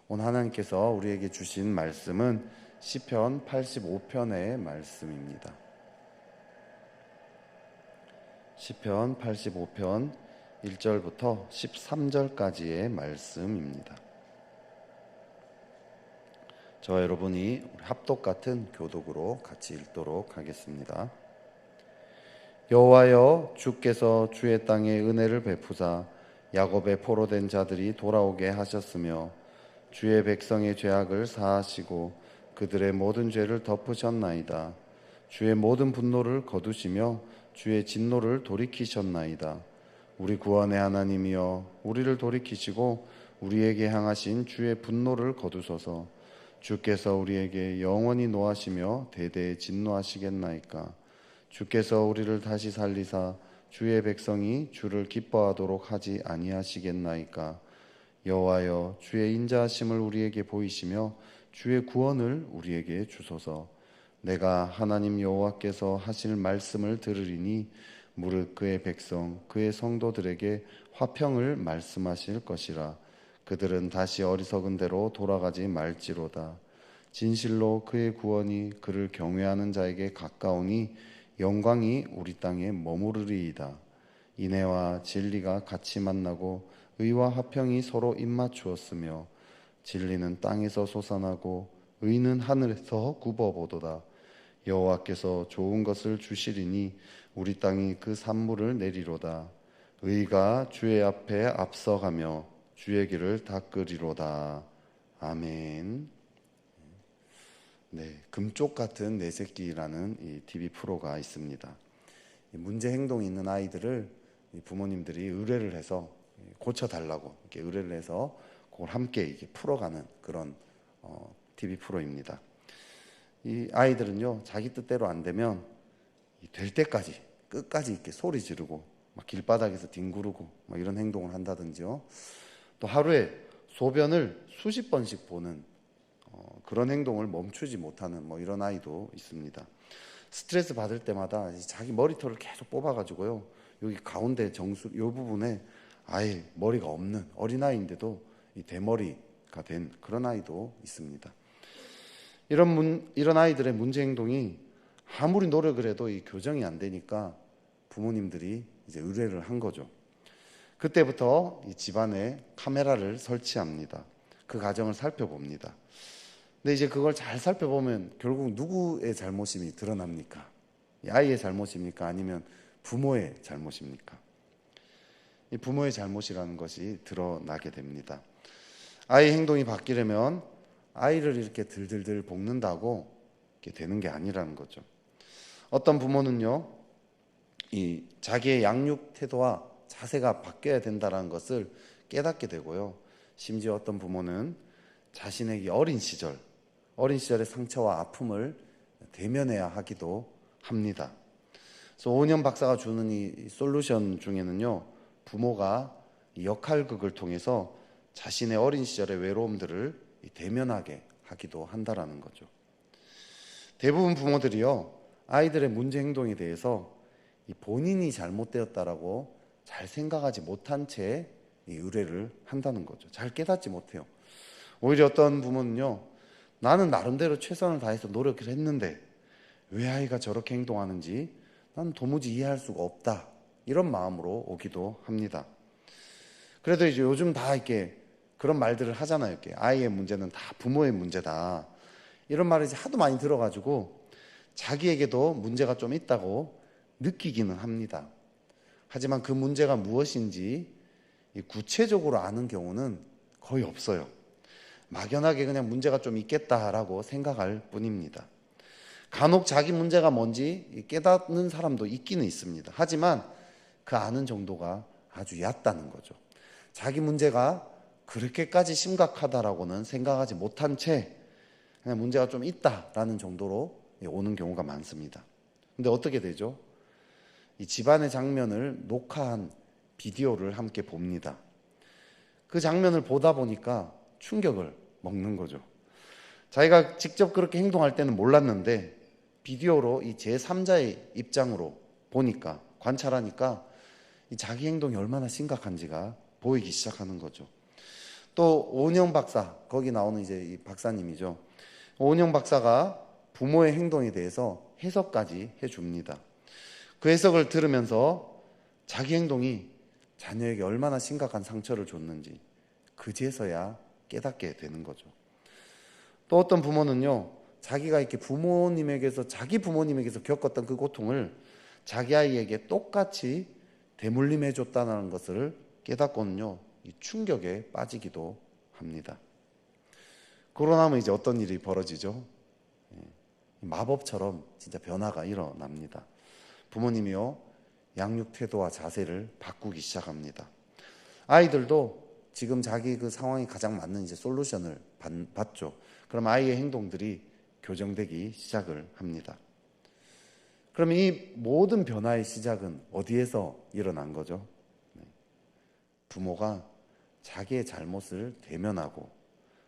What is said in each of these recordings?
오늘 하나님께서 우리에게 주신 말씀은 시편 85편의 말씀입니다. 시편 85편 1절부터 13절까지의 말씀입니다. 저와 여러분이 합독 같은 교독으로 같이 읽도록 하겠습니다. 여호와여, 주께서 주의 땅에 은혜를 베푸사 야곱의 포로된 자들이 돌아오게 하셨으며 주의 백성의 죄악을 사하시고 그들의 모든 죄를 덮으셨나이다. 주의 모든 분노를 거두시며 주의 진노를 돌이키셨나이다. 우리 구원의 하나님이여, 우리를 돌이키시고 우리에게 향하신 주의 분노를 거두소서. 주께서 우리에게 영원히 노하시며 대대에 진노하시겠나이까. 주께서 우리를 다시 살리사 주의 백성이 주를 기뻐하도록 하지 아니하시겠나이까. 여호와여, 주의 인자하심을 우리에게 보이시며 주의 구원을 우리에게 주소서. 내가 하나님 여호와께서 하실 말씀을 들으리니 무릇 그의 백성 그의 성도들에게 화평을 말씀하실 것이라. 그들은 다시 어리석은 대로 돌아가지 말지로다. 진실로 그의 구원이 그를 경외하는 자에게 가까우니 영광이 우리 땅에 머무르리이다. 인애와 진리가 같이 만나고 의와 화평이 서로 입맞추었으며 진리는 땅에서 솟아나고 의는 하늘에서 굽어보도다. 여호와께서 좋은 것을 주시리니 우리 땅이 그 산물을 내리로다. 의가 주의 앞에 앞서가며 주의 길을 닦으리로다. 아멘. 네, 금쪽 같은 내 새끼라는 이 TV 프로가 있습니다. 문제 행동이 있는 아이들을 부모님들이 의뢰를 해서 고쳐달라고 이렇게 의뢰를 해서 그걸 함께 이렇게 풀어가는 그런 TV 프로입니다. 이 아이들은요, 자기 뜻대로 안 되면 될 때까지 끝까지 이렇게 소리 지르고 막 길바닥에서 뒹구르고 막 이런 행동을 한다든지요. 또 하루에 소변을 수십 번씩 보는 그런 행동을 멈추지 못하는 이런 아이도 있습니다. 스트레스 받을 때마다 자기 머리털을 계속 뽑아가지고요, 여기 가운데 정수 이 부분에 아예 머리가 없는 어린아이인데도 이 대머리가 된 그런 아이도 있습니다. 이런 아이들의 문제 행동이 아무리 노력을 해도 이 교정이 안 되니까 부모님들이 이제 의뢰를 한 거죠. 그때부터 이 집안에 카메라를 설치합니다. 그 과정을 살펴봅니다. 근데 이제 그걸 잘 살펴보면 결국 누구의 잘못이 드러납니까? 이 아이의 잘못입니까? 아니면 부모의 잘못입니까? 이 부모의 잘못이라는 것이 드러나게 됩니다. 아이 행동이 바뀌려면 아이를 이렇게 들들들 볶는다고 이렇게 되는 게 아니라는 거죠. 어떤 부모는요, 이 자기의 양육 태도와 자세가 바뀌어야 된다는 것을 깨닫게 되고요. 심지어 어떤 부모는 자신의 어린 시절의 상처와 아픔을 대면해야 하기도 합니다. 그래서 오은영 박사가 주는 이 솔루션 중에는요, 부모가 역할극을 통해서 자신의 어린 시절의 외로움들을 대면하게 하기도 한다라는 거죠. 대부분 부모들이요, 아이들의 문제 행동에 대해서 본인이 잘못되었다라고 잘 생각하지 못한 채 의뢰를 한다는 거죠. 잘 깨닫지 못해요. 오히려 어떤 부모는요, 나는 나름대로 최선을 다해서 노력을 했는데 왜 아이가 저렇게 행동하는지 난 도무지 이해할 수가 없다, 이런 마음으로 오기도 합니다. 그래도 이제 요즘 다 이렇게 그런 말들을 하잖아요. 이렇게 아이의 문제는 다 부모의 문제다, 이런 말을 이제 하도 많이 들어가지고 자기에게도 문제가 좀 있다고 느끼기는 합니다. 하지만 그 문제가 무엇인지 구체적으로 아는 경우는 거의 없어요. 막연하게 그냥 문제가 좀 있겠다라고 생각할 뿐입니다. 간혹 자기 문제가 뭔지 깨닫는 사람도 있기는 있습니다. 하지만 그 아는 정도가 아주 얕다는 거죠. 자기 문제가 그렇게까지 심각하다라고는 생각하지 못한 채 그냥 문제가 좀 있다라는 정도로 오는 경우가 많습니다. 근데 어떻게 되죠? 이 집안의 장면을 녹화한 비디오를 함께 봅니다. 그 장면을 보다 보니까 충격을 먹는 거죠. 자기가 직접 그렇게 행동할 때는 몰랐는데 비디오로 이 제3자의 입장으로 보니까, 관찰하니까 이 자기 행동이 얼마나 심각한지가 보이기 시작하는 거죠. 또 오은영 박사, 거기 나오는 이제 이 박사님이죠. 오은영 박사가 부모의 행동에 대해서 해석까지 해줍니다. 그 해석을 들으면서 자기 행동이 자녀에게 얼마나 심각한 상처를 줬는지 그제서야 깨닫게 되는 거죠. 또 어떤 부모는요, 자기가 이렇게 자기 부모님에게서 겪었던 그 고통을 자기 아이에게 똑같이 대물림해 줬다는 것을 깨닫고는요, 이 충격에 빠지기도 합니다. 그러고 나면 이제 어떤 일이 벌어지죠? 마법처럼 진짜 변화가 일어납니다. 부모님이요, 양육 태도와 자세를 바꾸기 시작합니다. 아이들도 지금 자기 그 상황이 가장 맞는 이제 솔루션을 받죠. 그럼 아이의 행동들이 교정되기 시작을 합니다. 그러면 이 모든 변화의 시작은 어디에서 일어난 거죠? 부모가 자기의 잘못을 대면하고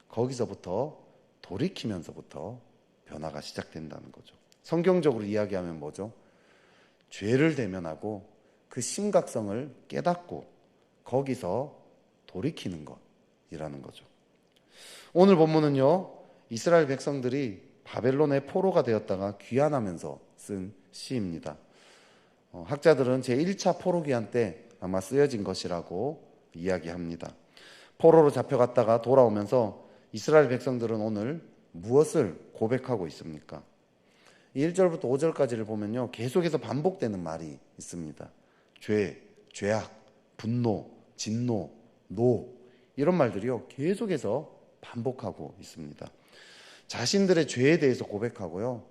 거기서부터 돌이키면서부터 변화가 시작된다는 거죠. 성경적으로 이야기하면 뭐죠? 죄를 대면하고 그 심각성을 깨닫고 거기서 돌이키는 것이라는 거죠. 오늘 본문은요, 이스라엘 백성들이 바벨론의 포로가 되었다가 귀환하면서 쓴 시입니다. 학자들은 제1차 포로 귀환 때 아마 쓰여진 것이라고 이야기합니다. 포로로 잡혀갔다가 돌아오면서 이스라엘 백성들은 오늘 무엇을 고백하고 있습니까? 1절부터 5절까지를 보면요, 계속해서 반복되는 말이 있습니다. 죄악, 분노, 진노, 노, 이런 말들이요, 계속해서 반복하고 있습니다. 자신들의 죄에 대해서 고백하고요,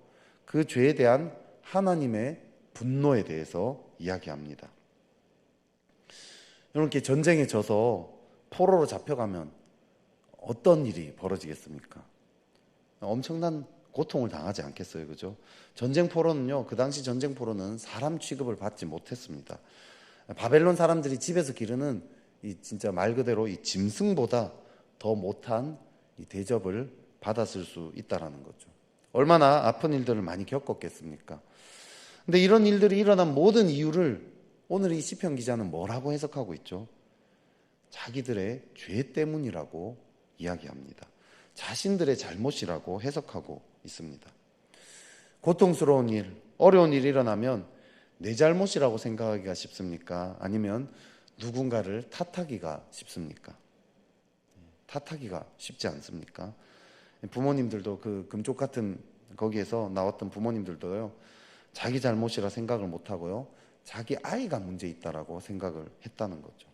그 죄에 대한 하나님의 분노에 대해서 이야기합니다. 이렇게 전쟁에 져서 포로로 잡혀가면 어떤 일이 벌어지겠습니까? 엄청난 고통을 당하지 않겠어요, 그죠? 전쟁 포로는요, 그 당시 전쟁 포로는 사람 취급을 받지 못했습니다. 바벨론 사람들이 집에서 기르는 이 진짜 말 그대로 이 짐승보다 더 못한 이 대접을 받았을 수 있다라는 거죠. 얼마나 아픈 일들을 많이 겪었겠습니까? 근데 이런 일들이 일어난 모든 이유를 오늘 이 시편 기자는 뭐라고 해석하고 있죠? 자기들의 죄 때문이라고 이야기합니다. 자신들의 잘못이라고 해석하고 있습니다. 고통스러운 일, 어려운 일이 일어나면 내 잘못이라고 생각하기가 쉽습니까? 아니면 누군가를 탓하기가 쉽습니까? 탓하기가 쉽지 않습니까? 부모님들도 그 금쪽 같은 거기에서 나왔던 부모님들도요, 자기 잘못이라 생각을 못하고요, 자기 아이가 문제 있다라고 생각을 했다는 거죠.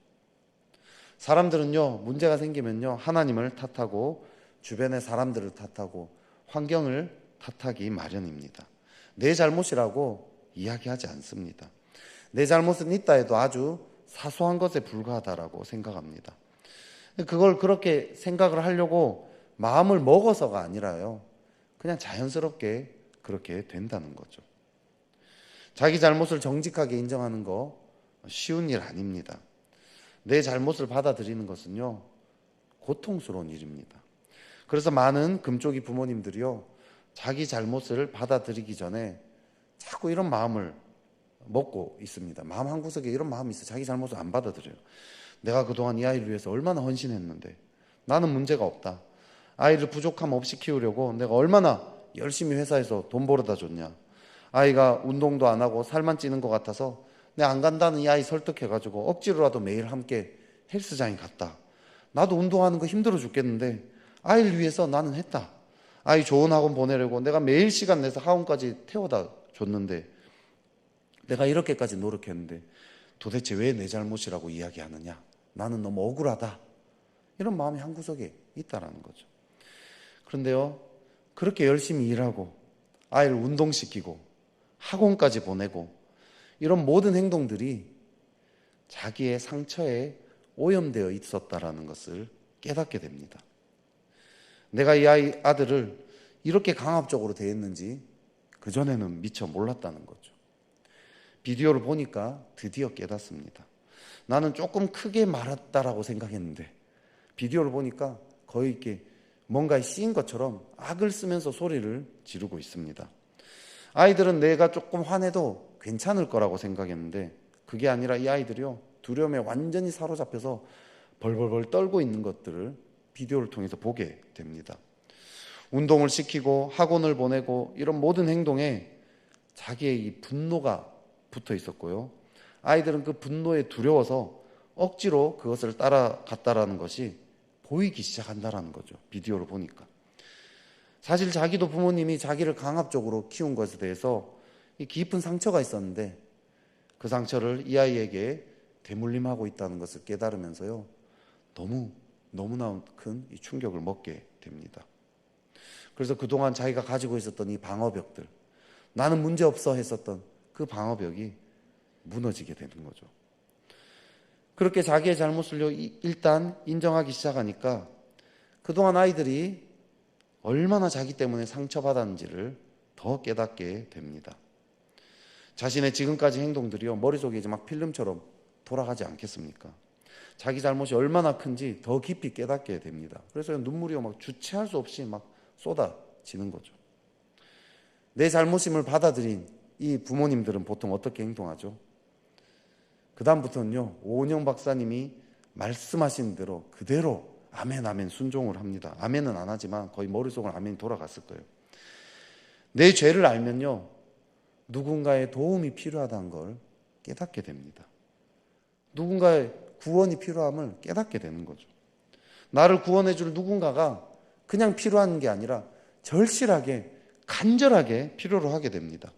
사람들은요, 문제가 생기면요, 하나님을 탓하고 주변의 사람들을 탓하고 환경을 탓하기 마련입니다. 내 잘못이라고 이야기하지 않습니다. 내 잘못은 있다 해도 아주 사소한 것에 불과하다라고 생각합니다. 그걸 그렇게 생각을 하려고 마음을 먹어서가 아니라요, 그냥 자연스럽게 그렇게 된다는 거죠. 자기 잘못을 정직하게 인정하는 거 쉬운 일 아닙니다. 내 잘못을 받아들이는 것은요, 고통스러운 일입니다. 그래서 많은 금쪽이 부모님들이요, 자기 잘못을 받아들이기 전에 자꾸 이런 마음을 먹고 있습니다. 마음 한구석에 이런 마음이 있어요. 자기 잘못을 안 받아들여요. 내가 그동안 이 아이를 위해서 얼마나 헌신했는데, 나는 문제가 없다. 아이를 부족함 없이 키우려고 내가 얼마나 열심히 회사에서 돈 벌어다 줬냐. 아이가 운동도 안 하고 살만 찌는 것 같아서 내가 안 간다는 이 아이 설득해가지고 억지로라도 매일 함께 헬스장에 갔다. 나도 운동하는 거 힘들어 죽겠는데 아이를 위해서 나는 했다. 아이 좋은 학원 보내려고 내가 매일 시간 내서 학원까지 태워다 줬는데, 내가 이렇게까지 노력했는데 도대체 왜 내 잘못이라고 이야기하느냐. 나는 너무 억울하다. 이런 마음이 한구석에 있다라는 거죠. 그런데요, 그렇게 열심히 일하고 아이를 운동시키고 학원까지 보내고 이런 모든 행동들이 자기의 상처에 오염되어 있었다라는 것을 깨닫게 됩니다. 내가 이 아들을 이렇게 강압적으로 대했는지 그전에는 미처 몰랐다는 거죠. 비디오를 보니까 드디어 깨닫습니다. 나는 조금 크게 말했다라고 생각했는데 비디오를 보니까 거의 이렇게 뭔가에 씌인 것처럼 악을 쓰면서 소리를 지르고 있습니다. 아이들은 내가 조금 화내도 괜찮을 거라고 생각했는데 그게 아니라 이 아이들이요, 두려움에 완전히 사로잡혀서 벌벌벌 떨고 있는 것들을 비디오를 통해서 보게 됩니다. 운동을 시키고 학원을 보내고 이런 모든 행동에 자기의 이 분노가 붙어 있었고요. 아이들은 그 분노에 두려워서 억지로 그것을 따라갔다라는 것이 보이기 시작한다라는 거죠. 비디오를 보니까. 사실 자기도 부모님이 자기를 강압적으로 키운 것에 대해서 깊은 상처가 있었는데 그 상처를 이 아이에게 대물림하고 있다는 것을 깨달으면서요. 너무나 큰 이 충격을 먹게 됩니다. 그래서 그동안 자기가 가지고 있었던 이 방어벽들, 나는 문제없어 했었던 그 방어벽이 무너지게 되는 거죠. 그렇게 자기의 잘못을 일단 인정하기 시작하니까 그동안 아이들이 얼마나 자기 때문에 상처받았는지를 더 깨닫게 됩니다. 자신의 지금까지 행동들이요, 머릿속에 이제 막 필름처럼 돌아가지 않겠습니까? 자기 잘못이 얼마나 큰지 더 깊이 깨닫게 됩니다. 그래서 눈물이 막 주체할 수 없이 막 쏟아지는 거죠. 내 잘못임을 받아들인 이 부모님들은 보통 어떻게 행동하죠? 그 다음부터는요, 오은영 박사님이 말씀하신 대로 그대로 아멘 아멘 순종을 합니다. 아멘은 안 하지만 거의 머릿속으로 아멘이 돌아갔을 거예요. 내 죄를 알면요, 누군가의 도움이 필요하다는 걸 깨닫게 됩니다. 누군가의 구원이 필요함을 깨닫게 되는 거죠. 나를 구원해 줄 누군가가 그냥 필요한 게 아니라 절실하게 간절하게 필요로 하게 됩니다.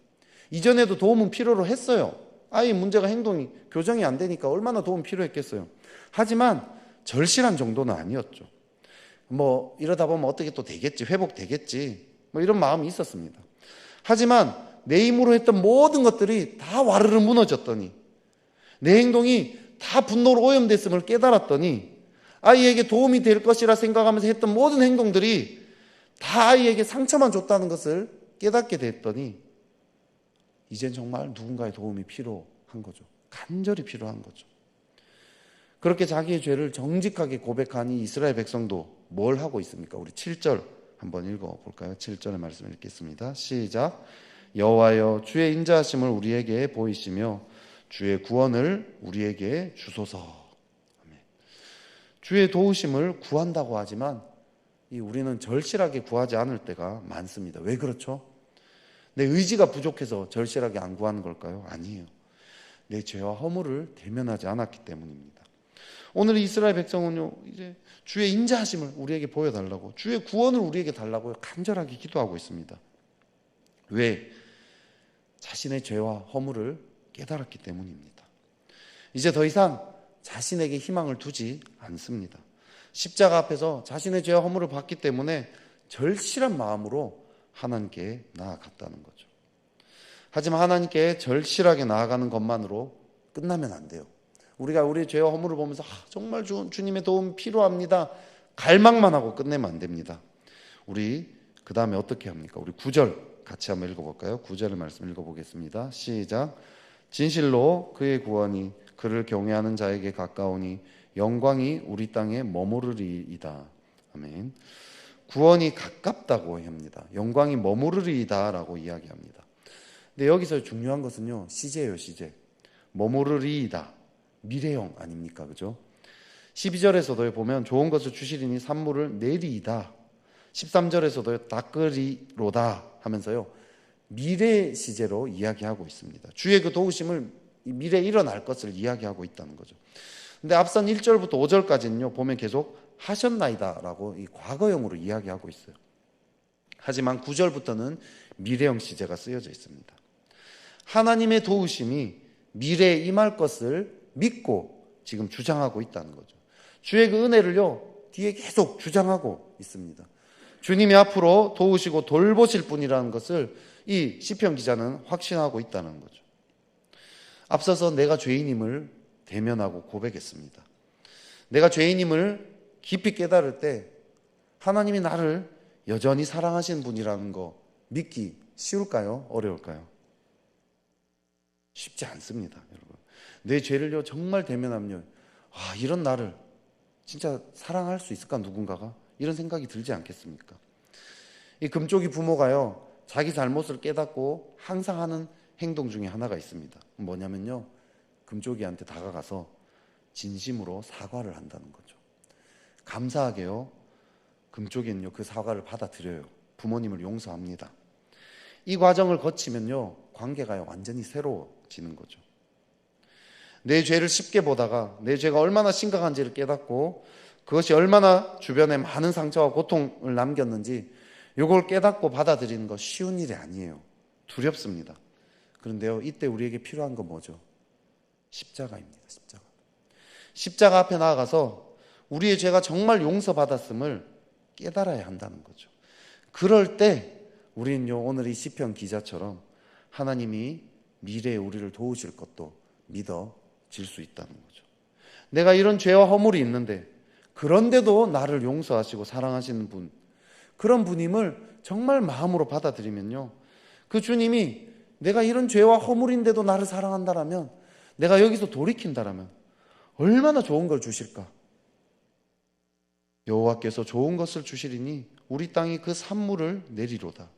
이전에도 도움은 필요로 했어요. 아이 문제가 행동이 교정이 안 되니까 얼마나 도움 필요했겠어요. 하지만 절실한 정도는 아니었죠. 이러다 보면 어떻게 또 되겠지, 회복되겠지, 이런 마음이 있었습니다. 하지만 내 힘으로 했던 모든 것들이 다 와르르 무너졌더니, 내 행동이 다 분노로 오염됐음을 깨달았더니, 아이에게 도움이 될 것이라 생각하면서 했던 모든 행동들이 다 아이에게 상처만 줬다는 것을 깨닫게 됐더니, 이젠 정말 누군가의 도움이 필요한 거죠. 간절히 필요한 거죠. 그렇게 자기의 죄를 정직하게 고백한 이 이스라엘 백성도 뭘 하고 있습니까? 우리 7절 한번 읽어볼까요? 7절의 말씀을 읽겠습니다. 시작. 여호와여, 주의 인자하심을 우리에게 보이시며 주의 구원을 우리에게 주소서. 아멘. 주의 도우심을 구한다고 하지만 우리는 절실하게 구하지 않을 때가 많습니다. 왜 그렇죠? 내 의지가 부족해서 절실하게 안 구하는 걸까요? 아니에요. 내 죄와 허물을 대면하지 않았기 때문입니다. 오늘 이스라엘 백성은요, 이제 주의 인자하심을 우리에게 보여달라고, 주의 구원을 우리에게 달라고 간절하게 기도하고 있습니다. 왜? 자신의 죄와 허물을 깨달았기 때문입니다. 이제 더 이상 자신에게 희망을 두지 않습니다. 십자가 앞에서 자신의 죄와 허물을 봤기 때문에 절실한 마음으로 하나님께 나아갔다는 거죠. 하지만 하나님께 절실하게 나아가는 것만으로 끝나면 안 돼요. 우리가 우리의 죄와 허물을 보면서 정말 주님의 도움이 필요합니다, 갈망만 하고 끝내면 안 됩니다. 우리 그 다음에 어떻게 합니까? 우리 9절 같이 한번 읽어볼까요? 9절의 말씀 읽어보겠습니다. 시작. 진실로 그의 구원이 그를 경외하는 자에게 가까우니 영광이 우리 땅에 머무르리이다. 아멘. 구원이 가깝다고 합니다. 영광이 머무르리이다 라고 이야기합니다. 근데 여기서 중요한 것은요, 시제예요. 시제. 머무르리이다, 미래형 아닙니까? 그죠? 12절에서도 보면 좋은 것을 주시리니 산물을 내리이다. 13절에서도 닦으리로다 하면서요, 미래 시제로 이야기하고 있습니다. 주의 그 도우심을 미래에 일어날 것을 이야기하고 있다는 거죠. 근데 앞선 1절부터 5절까지는요, 보면 계속 하셨나이다 라고 이 과거형으로 이야기하고 있어요. 하지만 9절부터는 미래형 시제가 쓰여져 있습니다. 하나님의 도우심이 미래에 임할 것을 믿고 지금 주장하고 있다는 거죠. 주의 그 은혜를요, 뒤에 계속 주장하고 있습니다. 주님이 앞으로 도우시고 돌보실 분이라는 것을 이 시편 기자는 확신하고 있다는 거죠. 앞서서 내가 죄인임을 대면하고 고백했습니다. 내가 죄인임을 깊이 깨달을 때 하나님이 나를 여전히 사랑하시는 분이라는 거 믿기 쉬울까요? 어려울까요? 쉽지 않습니다, 여러분. 내 죄를요 정말 대면하면요, 이런 나를 진짜 사랑할 수 있을까, 누군가가? 이런 생각이 들지 않겠습니까? 이 금쪽이 부모가요, 자기 잘못을 깨닫고 항상 하는 행동 중에 하나가 있습니다. 뭐냐면요, 금쪽이한테 다가가서 진심으로 사과를 한다는 거죠. 감사하게요, 금쪽이는요 그 사과를 받아들여요. 부모님을 용서합니다. 이 과정을 거치면요 관계가 완전히 새로워지는 거죠. 내 죄를 쉽게 보다가 내 죄가 얼마나 심각한지를 깨닫고 그것이 얼마나 주변에 많은 상처와 고통을 남겼는지 이걸 깨닫고 받아들이는 거 쉬운 일이 아니에요. 두렵습니다. 그런데요 이때 우리에게 필요한 건 뭐죠? 십자가입니다. 십자가 앞에 나아가서 우리의 죄가 정말 용서받았음을 깨달아야 한다는 거죠. 그럴 때 우리는요 오늘 이 시편 기자처럼 하나님이 미래에 우리를 도우실 것도 믿어질 수 있다는 거죠. 내가 이런 죄와 허물이 있는데 그런데도 나를 용서하시고 사랑하시는 분, 그런 분임을 정말 마음으로 받아들이면요 그 주님이 내가 이런 죄와 허물인데도 나를 사랑한다라면, 내가 여기서 돌이킨다라면 얼마나 좋은 걸 주실까. 여호와께서 좋은 것을 주시리니 우리 땅이 그 산물을 내리로다.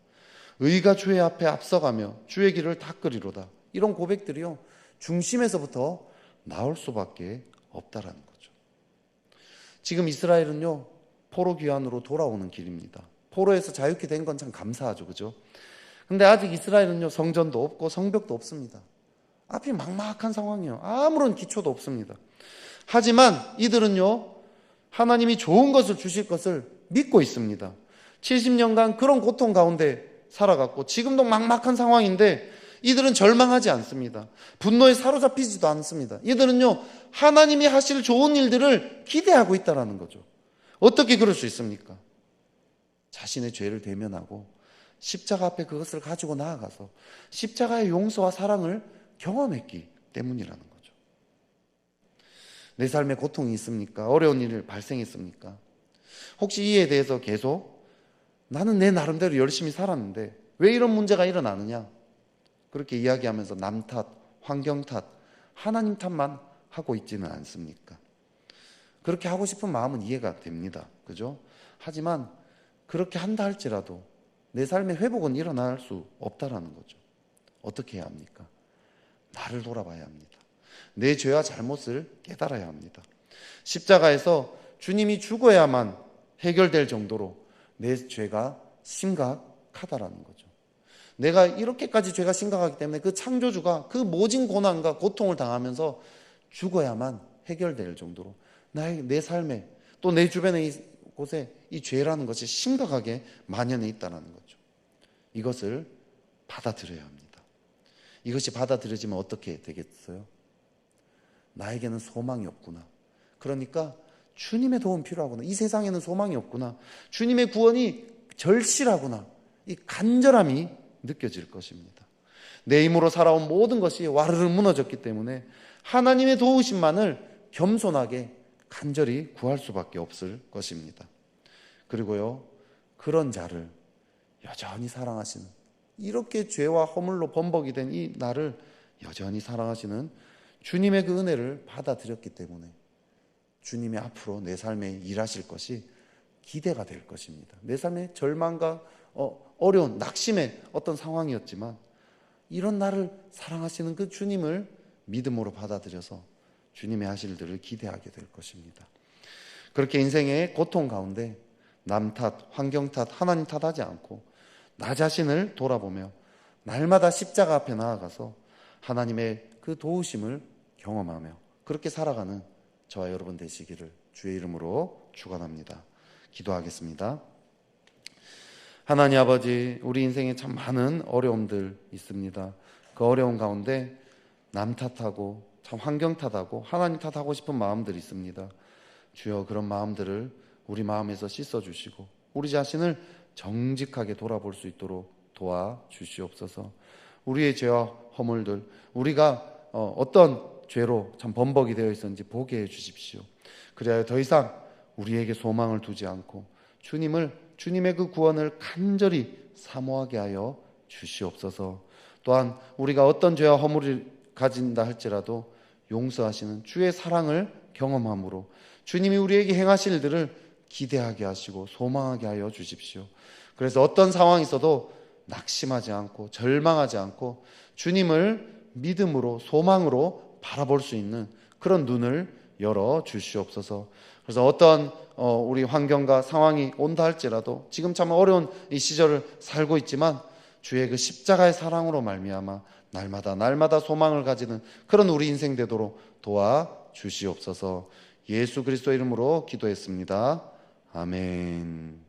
의가 주의 앞에 앞서가며 주의 길을 닦으리로다. 이런 고백들이요 중심에서부터 나올 수밖에 없다라는 거죠. 지금 이스라엘은요 포로 귀환으로 돌아오는 길입니다. 포로에서 자유케 된 건 참 감사하죠, 그죠? 근데 아직 이스라엘은요 성전도 없고 성벽도 없습니다. 앞이 막막한 상황이에요. 아무런 기초도 없습니다. 하지만 이들은요 하나님이 좋은 것을 주실 것을 믿고 있습니다. 70년간 그런 고통 가운데 살아갔고 지금도 막막한 상황인데 이들은 절망하지 않습니다. 분노에 사로잡히지도 않습니다. 이들은요 하나님이 하실 좋은 일들을 기대하고 있다는 거죠. 어떻게 그럴 수 있습니까? 자신의 죄를 대면하고 십자가 앞에 그것을 가지고 나아가서 십자가의 용서와 사랑을 경험했기 때문이라는 거죠. 내 삶에 고통이 있습니까? 어려운 일이 발생했습니까? 혹시 이에 대해서 계속 나는 내 나름대로 열심히 살았는데 왜 이런 문제가 일어나느냐, 그렇게 이야기하면서 남 탓, 환경 탓, 하나님 탓만 하고 있지는 않습니까? 그렇게 하고 싶은 마음은 이해가 됩니다. 그죠? 하지만 그렇게 한다 할지라도 내 삶의 회복은 일어날 수 없다라는 거죠. 어떻게 해야 합니까? 나를 돌아봐야 합니다. 내 죄와 잘못을 깨달아야 합니다. 십자가에서 주님이 죽어야만 해결될 정도로 내 죄가 심각하다라는 거죠. 내가 이렇게까지 죄가 심각하기 때문에 그 창조주가 그 모진 고난과 고통을 당하면서 죽어야만 해결될 정도로 내 삶에 또 내 주변의 곳에 이 죄라는 것이 심각하게 만연해 있다는 거죠. 이것을 받아들여야 합니다. 이것이 받아들여지면 어떻게 되겠어요? 나에게는 소망이 없구나. 그러니까 주님의 도움 필요하구나. 이 세상에는 소망이 없구나. 주님의 구원이 절실하구나. 이 간절함이 느껴질 것입니다. 내 힘으로 살아온 모든 것이 와르르 무너졌기 때문에 하나님의 도우심만을 겸손하게 간절히 구할 수밖에 없을 것입니다. 그리고요, 그런 자를 여전히 사랑하시는, 이렇게 죄와 허물로 범벅이 된 이 나를 여전히 사랑하시는 주님의 그 은혜를 받아들였기 때문에 주님이 앞으로 내 삶에 일하실 것이 기대가 될 것입니다. 내 삶의 절망과 어려운 낙심의 어떤 상황이었지만 이런 나를 사랑하시는 그 주님을 믿음으로 받아들여서 주님의 하실 일들을 기대하게 될 것입니다. 그렇게 인생의 고통 가운데 남 탓, 환경 탓, 하나님 탓하지 않고 나 자신을 돌아보며 날마다 십자가 앞에 나아가서 하나님의 그 도우심을 경험하며 그렇게 살아가는 저와 여러분 되시기를 주의 이름으로 축원합니다. 기도하겠습니다. 하나님 아버지, 우리 인생에 참 많은 어려움들 있습니다. 그 어려움 가운데 남 탓하고 참 환경 탓하고 하나님 탓하고 싶은 마음들이 있습니다. 주여, 그런 마음들을 우리 마음에서 씻어주시고 우리 자신을 정직하게 돌아볼 수 있도록 도와주시옵소서. 우리의 죄와 허물들, 우리가 어떤 죄로 참 범벅이 되어 있었는지 보게 해주십시오. 그래야 더 이상 우리에게 소망을 두지 않고 주님의 그 구원을 간절히 사모하게 하여 주시옵소서. 또한 우리가 어떤 죄와 허물을 가진다 할지라도 용서하시는 주의 사랑을 경험함으로 주님이 우리에게 행하실 일들을 기대하게 하시고 소망하게 하여 주십시오. 그래서 어떤 상황이 있어도 낙심하지 않고 절망하지 않고 주님을 믿음으로 소망으로 바라볼 수 있는 그런 눈을 열어 주시옵소서. 그래서 어떤 우리 환경과 상황이 온다 할지라도 지금 참 어려운 이 시절을 살고 있지만 주의 그 십자가의 사랑으로 말미암아 날마다 소망을 가지는 그런 우리 인생 되도록 도와 주시옵소서. 예수 그리스도 이름으로 기도했습니다. 아멘.